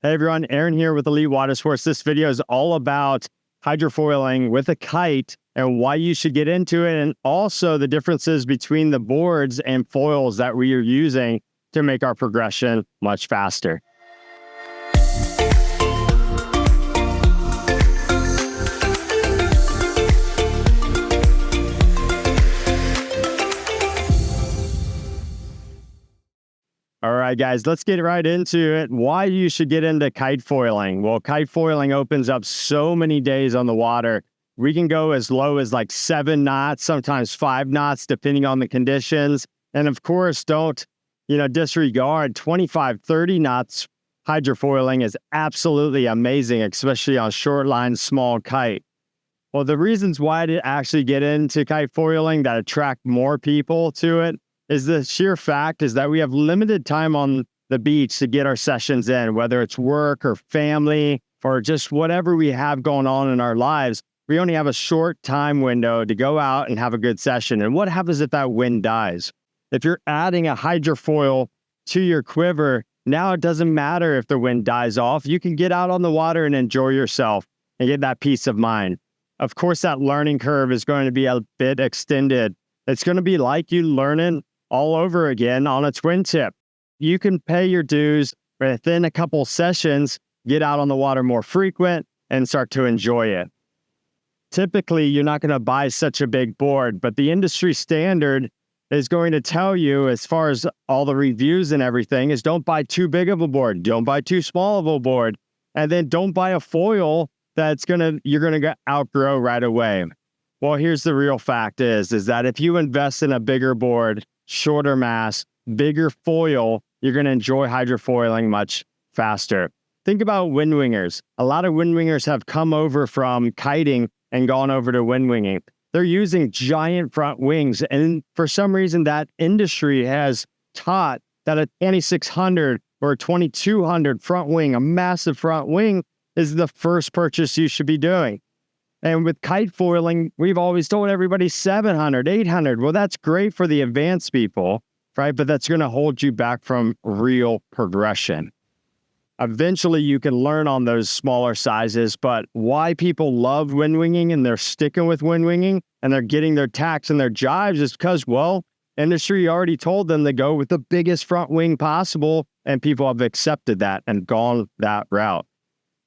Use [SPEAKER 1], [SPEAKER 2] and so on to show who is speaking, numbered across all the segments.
[SPEAKER 1] Hey everyone, Aaron here with Elite Watersports. This video is all about hydrofoiling with a kite and why you should get into it, and also the differences between the boards and foils that we are using to make our progression much faster. All right, guys, let's get right into it. Why you should get into kite foiling. Well, kite foiling opens up so many days on the water. We can go as low as like 7 knots, sometimes 5 knots, depending on the conditions. And of course, don't, disregard 25, 30 knots. Hydrofoiling is absolutely amazing, especially on short line, small kite. Well, the reasons why to actually get into kite foiling that attract more people to it is the sheer fact is that we have limited time on the beach to get our sessions in, whether it's work or family or just whatever we have going on in our lives. We only have a short time window to go out and have a good session. And what happens if that wind dies? If you're adding a hydrofoil to your quiver, now it doesn't matter if the wind dies off. You can get out on the water and enjoy yourself and get that peace of mind. Of course, that learning curve is going to be a bit extended. It's going to be like you learning all over again on a twin tip. You can pay your dues within a couple sessions, get out on the water more frequent, and start to enjoy it. Typically, you're not going to buy such a big board, but the industry standard is going to tell you, as far as all the reviews and everything, is don't buy too big of a board, don't buy too small of a board, and then don't buy a foil you're gonna outgrow right away. Well, here's the real fact is that if you invest in a bigger board, shorter mast, bigger foil, you're going to enjoy hydrofoiling much faster. Think about wind wingers. A lot of wind wingers have come over from kiting and gone over to wind winging. They're using giant front wings. And for some reason, that industry has taught that a 2600 or a 2200 front wing, a massive front wing, is the first purchase you should be doing. And with kite foiling, we've always told everybody 700, 800. Well, that's great for the advanced people, right? But that's going to hold you back from real progression. Eventually, you can learn on those smaller sizes, but why people love wind winging and they're sticking with wind winging and they're getting their tacks and their jives is because, well, industry already told them to go with the biggest front wing possible, and people have accepted that and gone that route.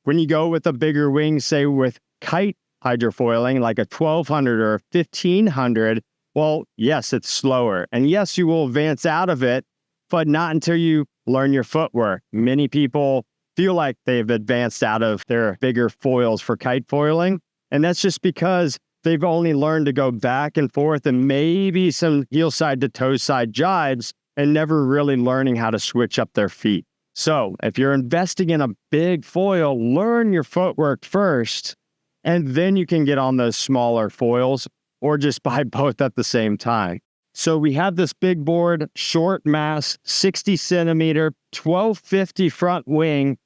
[SPEAKER 1] When you go with a bigger wing, say with kite hydrofoiling, like a 1200 or a 1500, well, yes, it's slower. And yes, you will advance out of it, but not until you learn your footwork. Many people feel like they've advanced out of their bigger foils for kite foiling. And that's just because they've only learned to go back and forth and maybe some heel side to toe side jives and never really learning how to switch up their feet. So if you're investing in a big foil, learn your footwork first, and then you can get on those smaller foils or just buy both at the same time. So we have this big board, short mast, 60 centimeter, 1250 front wing.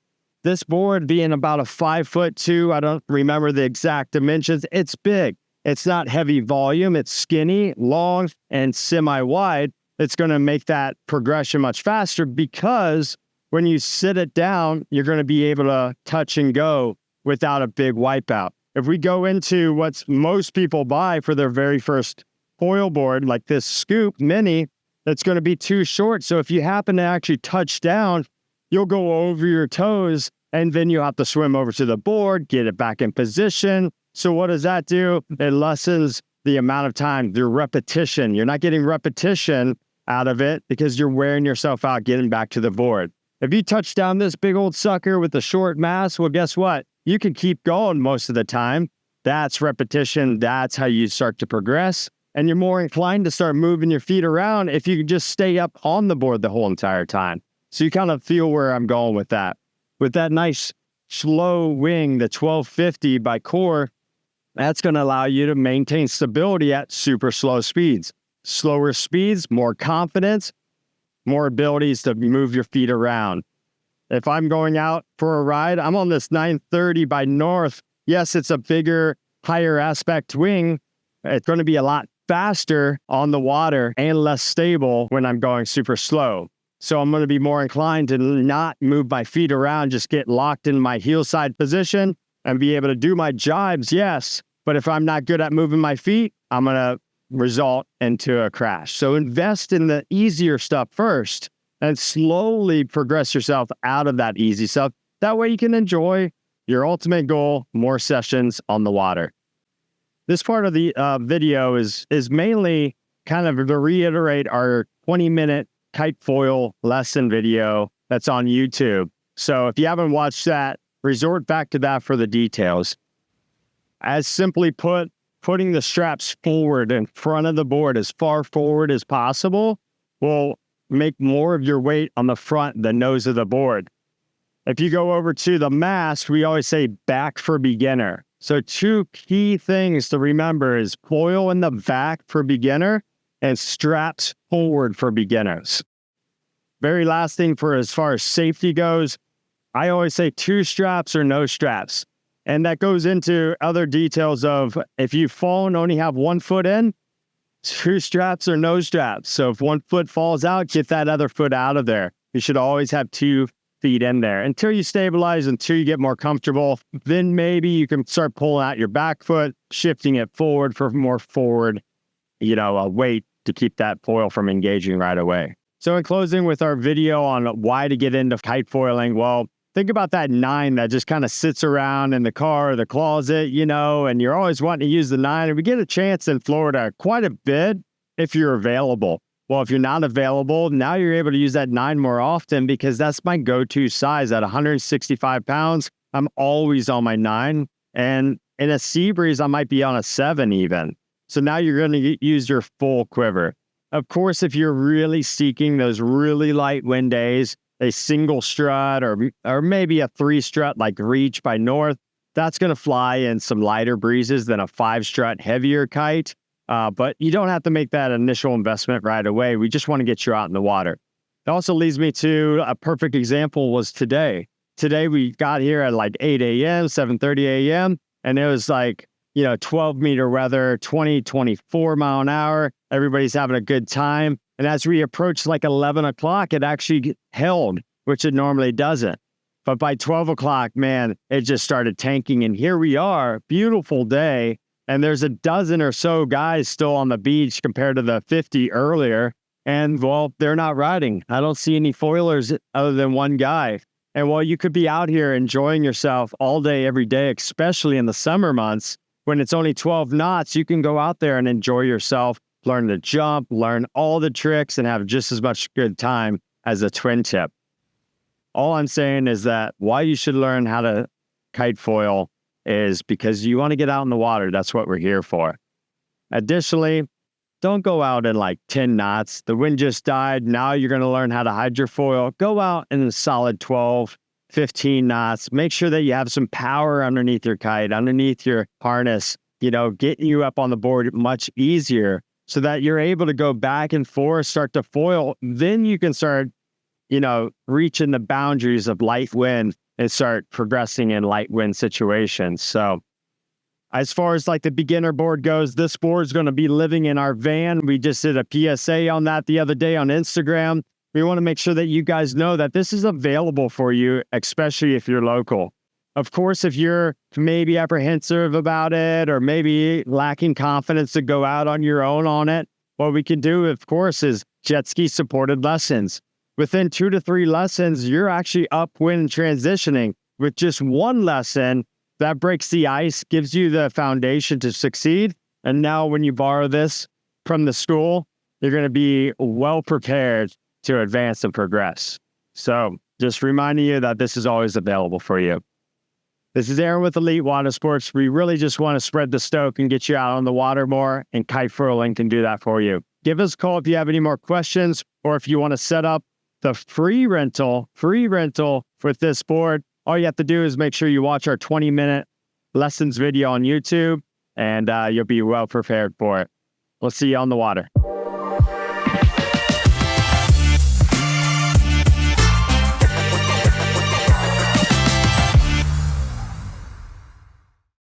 [SPEAKER 1] This board being about a 5'2", I don't remember the exact dimensions. It's big. It's not heavy volume. It's skinny, long, and semi-wide. It's going to make that progression much faster because when you sit it down, you're going to be able to touch and go without a big wipeout. If we go into what most people buy for their very first foil board, like this Scoop Mini, that's going to be too short. So if you happen to actually touch down, you'll go over your toes, and then you'll have to swim over to the board, get it back in position. So what does that do? It lessens the amount of time, the repetition. You're not getting repetition out of it because you're wearing yourself out getting back to the board. If you touch down this big old sucker with a short mast, well, guess what? You can keep going most of the time. That's repetition. That's how you start to progress. And you're more inclined to start moving your feet around if you can just stay up on the board the whole entire time. So you kind of feel where I'm going with that. With that nice slow wing, the 1250 by Core, that's going to allow you to maintain stability at super slow speeds. Slower speeds, more confidence, more abilities to move your feet around. If I'm going out for a ride, I'm on this 930 by North. Yes, it's a bigger, higher aspect wing. It's going to be a lot faster on the water and less stable when I'm going super slow. So I'm going to be more inclined to not move my feet around, just get locked in my heel side position and be able to do my jibes, yes. But if I'm not good at moving my feet, I'm going to result into a crash. So invest in the easier stuff first and slowly progress yourself out of that easy stuff. That way you can enjoy your ultimate goal, more sessions on the water. This part of the video is mainly kind of to reiterate our 20-minute kite-foil lesson video that's on YouTube. So if you haven't watched that, resort back to that for the details. As simply put, putting the straps forward in front of the board as far forward as possible will make more of your weight on the front, the nose of the board. If you go over to the mast, we always say back for beginner. So two key things to remember is foil in the back for beginner and straps forward for beginners. Very last thing for as far as safety goes, I always say 2 straps or no straps. And that goes into other details of if you fall and only have 1 foot in, 2 straps or no straps. So if 1 foot falls out, get that other foot out of there. You should always have 2 feet in there until you stabilize, until you get more comfortable. Then maybe you can start pulling out your back foot, shifting it forward for more forward, a weight to keep that foil from engaging right away. So in closing with our video on why to get into kite foiling, well, think about that 9 that just kind of sits around in the car or the closet, and you're always wanting to use the 9. And we get a chance in Florida quite a bit if you're available. Well, if you're not available, now you're able to use that 9 more often because that's my go-to size. At 165 pounds, I'm always on my 9. And in a sea breeze, I might be on a 7 even. So now you're going to use your full quiver. Of course, if you're really seeking those really light wind days, a single strut or maybe a 3 strut like Reach by North, that's going to fly in some lighter breezes than a 5 strut heavier kite. But you don't have to make that initial investment right away. We just want to get you out in the water. It also leads me to a perfect example was today. Today we got here at like 8 a.m., 7:30 a.m., and it was like, 12-meter weather, 20, 24 mile an hour. Everybody's having a good time. And as we approached like 11 o'clock, it actually held, which it normally doesn't. But by 12 o'clock, man, it just started tanking. And here we are, beautiful day. And there's a dozen or so guys still on the beach compared to the 50 earlier. And, well, they're not riding. I don't see any foilers other than one guy. And while you could be out here enjoying yourself all day, every day, especially in the summer months, when it's only 12 knots, you can go out there and enjoy yourself, learn to jump, learn all the tricks, and have just as much good time as a twin tip. All I'm saying is that why you should learn how to kite foil is because you want to get out in the water. That's what we're here for. Additionally, don't go out in like 10 knots. The wind just died. Now you're going to learn how to hide your foil. Go out in a solid 12, 15 knots. Make sure that you have some power underneath your kite, underneath your harness, getting you up on the board much easier so that you're able to go back and forth, start to foil. Then you can start, reaching the boundaries of light wind and start progressing in light wind situations. So as far as like the beginner board goes, this board is going to be living in our van. We just did a PSA on that the other day on Instagram. We want to make sure that you guys know that this is available for you, especially if you're local. Of course, if you're maybe apprehensive about it or maybe lacking confidence to go out on your own on it, what we can do, of course, is jet ski supported lessons. Within 2 to 3 lessons, you're actually upwind transitioning. With just 1 lesson, that breaks the ice, gives you the foundation to succeed. And now when you borrow this from the school, you're going to be well prepared to advance and progress. So just reminding you that this is always available for you. This is Aaron with Elite Watersports. We really just want to spread the stoke and get you out on the water more, and kite-foiling can do that for you. Give us a call if you have any more questions, or if you want to set up the free rental with this board. All you have to do is make sure you watch our 20-minute lessons video on YouTube, and you'll be well prepared for it. We'll see you on the water.